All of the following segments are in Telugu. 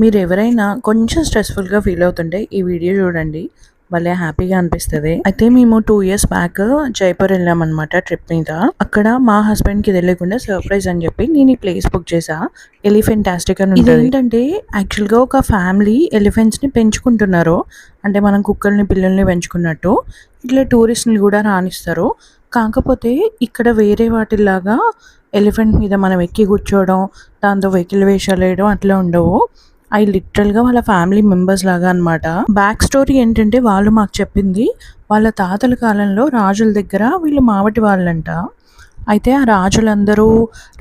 మీరెవరైనా కొంచెం స్ట్రెస్‌ఫుల్‌గా ఫీల్ అవుతుంటే ఈ వీడియో చూడండి. భలే హ్యాపీగా అనిపిస్తది. అయితే మేము 2 ఇయర్స్ బ్యాక్ జైపూర్ వెళ్ళామనమాట ట్రిప్ మీద. అక్కడ మా హస్బెండ్‌కి తెలియకుండా సర్ప్రైజ్ అని చెప్పి నేను ఈ ప్లేస్ బుక్ చేశా. ఎలిఫెంటాస్టిక్ అని ఉంటది. ఇదేంటంటే యాక్చువల్‌గా ఒక ఫ్యామిలీ ఎలిఫెంట్స్‌ని పెంచుకుంటున్నారు. అంటే మనం కుక్కల్ని, పిల్లుల్ని పెంచుకున్నట్టు. ఇట్లా టూరిస్ట్‌ని కూడా రానిస్తారు. కాకపోతే ఇక్కడ వేరే వాటిలాగా ఎలిఫెంట్ మీద మనం ఎక్కి కూర్చోవడం, దాంతో వెకిలి వేషాలేయడం అట్లా ఉండవు. అవి లిటరల్‌గా వాళ్ళ ఫ్యామిలీ మెంబర్స్ లాగా అనమాట. బ్యాక్ స్టోరీ ఏంటంటే వాళ్ళు మాకు చెప్పింది వాళ్ళ తాతల కాలంలో రాజుల దగ్గర వీళ్ళు మావటి వాళ్ళంట. అయితే ఆ రాజులందరూ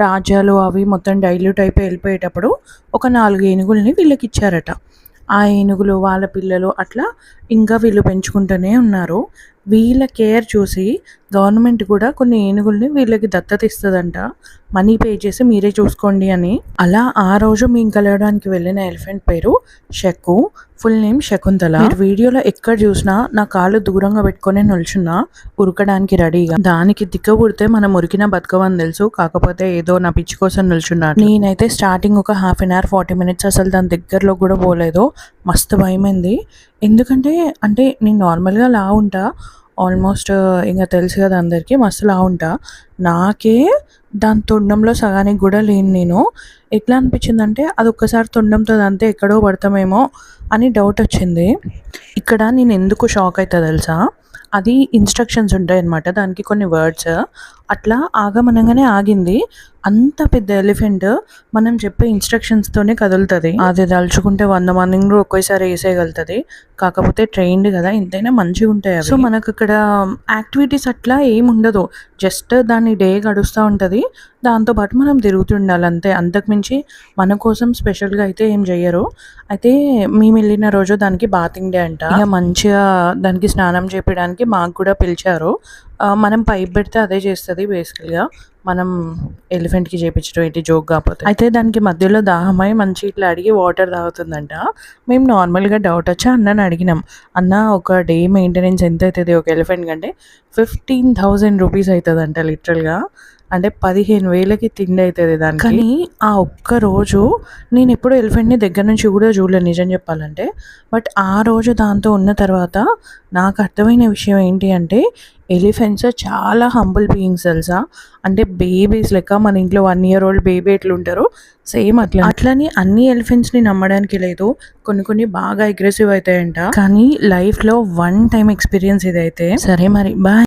రాజ్యాలు అవి మొత్తం డైల్యూట్ అయిపోయి వెళ్ళిపోయేటప్పుడు ఒక 4 ఏనుగుల్ని వీళ్ళకిచ్చారట. ఆ ఏనుగులు, వాళ్ళ పిల్లలు అట్లా ఇంకా వీళ్ళు పెంచుకుంటూనే ఉన్నారు. వీళ్ళ కేర్ చూసి గవర్నమెంట్ కూడా కొన్ని ఏనుగుల్ని వీళ్ళకి దత్తత ఇస్తదంట. మనీ పే చేసి మీరే చూసుకోండి అని. అలా ఆ రోజు మేము కలవడానికి వెళ్ళిన ఎలిఫెంట్ పేరు షక్కు. Full name Shakuntala. మీరు వీడియోలో ఎక్కడ చూసినా నా కాళ్ళు దూరంగా పెట్టుకొని నిల్చున్నా ఉరకడానికి రెడీగా. దానికి దిక్కబుడితే మనం ఉరికినా బతకమని తెలుసు. కాకపోతే ఏదో నా పిచ్చి కోసం నిల్చున్నాను. నేనైతే స్టార్టింగ్ ఒక హాఫ్ అన్ అవర్ 40 మినిట్స్ అసలు దాని దగ్గరలో కూడా పోలేదు. మస్తు భయమైంది. ఎందుకంటే అంటే నేను నార్మల్గా లావు ఉంటా. ఆల్మోస్ట్ ఇంకా తెలుసు కదా అందరికీ, మస్తు లావు ఉంటా. నాకే దాని తొండంలో సగానికి కూడా లేను నేను. ఎట్లా అనిపించిందంటే అది ఒక్కసారి తొండంతో అంతే ఎక్కడో పడతామేమో అని డౌట్ వచ్చింది. ఇక్కడ నేను ఎందుకు షాక్ అవుతా తెలుసా, అది ఇన్స్ట్రక్షన్స్ ఉంటాయి అన్నమాట. దానికి కొన్ని వర్డ్స్ అట్లా ఆగమనగానే ఆగింది. అంత పెద్ద ఎలిఫెంట్ మనం చెప్పే ఇన్స్ట్రక్షన్స్తోనే కదులుతుంది. అది తలుచుకుంటే 100 మందిని కూడా ఒకేసారి వేసేయగలుగుతుంది. కాకపోతే ట్రైన్డ్ కదా, ఎంతైనా మంచిగా ఉంటాయి అవి. సో మనకు ఇక్కడ యాక్టివిటీస్ అట్లా ఏమి ఉండదు. జస్ట్ దాని డే గడుస్తూ ఉంటుంది. దాంతోపాటు మనం తిరుగుతుండాలి అంతే. అంతకుమించి మన కోసం స్పెషల్గా అయితే ఏం చెయ్యరు. అయితే మేము వెళ్ళిన రోజు దానికి బాతింగ్ డే అంట. ఇక మంచిగా దానికి స్నానం చేపించడానికి మాకు కూడా పిలిచారు. మనం పైప్ పెడితే అదే చేస్తుంది బేసికల్గా. మనం ఎలిఫెంట్కి చేయించడం ఏంటి జోక్ కాకపోతే. అయితే దానికి మధ్యలో దాహమై మంచి ఇట్లా అడిగి వాటర్ తాగుతుందంట. మేము నార్మల్గా డౌట్ వచ్చి అన్నని అడిగినాం, అన్న ఒక డే మెయింటెనెన్స్ ఎంత అవుతుంది ఒక ఎలిఫెంట్ కంటే 15,000 రూపీస్ అవుతుందంట లిటరల్గా. అంటే 15,000కి తిండి అవుతుంది దానికి. కానీ ఆ ఒక్క రోజు నేను ఎప్పుడు ఎలిఫెంట్ని దగ్గర నుంచి కూడా చూడలేదు నిజం చెప్పాలంటే. బట్ ఆ రోజు దాంతో ఉన్న తర్వాత నాకు అర్థమైన విషయం ఏంటి అంటే ఎలిఫెంట్స్ చాలా హంబుల్ బీయింగ్స్ తెలుసా. అంటే బేబీస్ లెక్క మన ఇంట్లో 1 year old బేబీ ఎట్లుంటారో సేమ్ అట్లని అన్ని ఎలిఫెంట్స్ని నమ్మడానికి లేదు. కొన్ని బాగా అగ్రెసివ్ అవుతాయంట. కానీ లైఫ్లో 1 time ఎక్స్పీరియన్స్ ఇదైతే. సరే మరి బాయ్.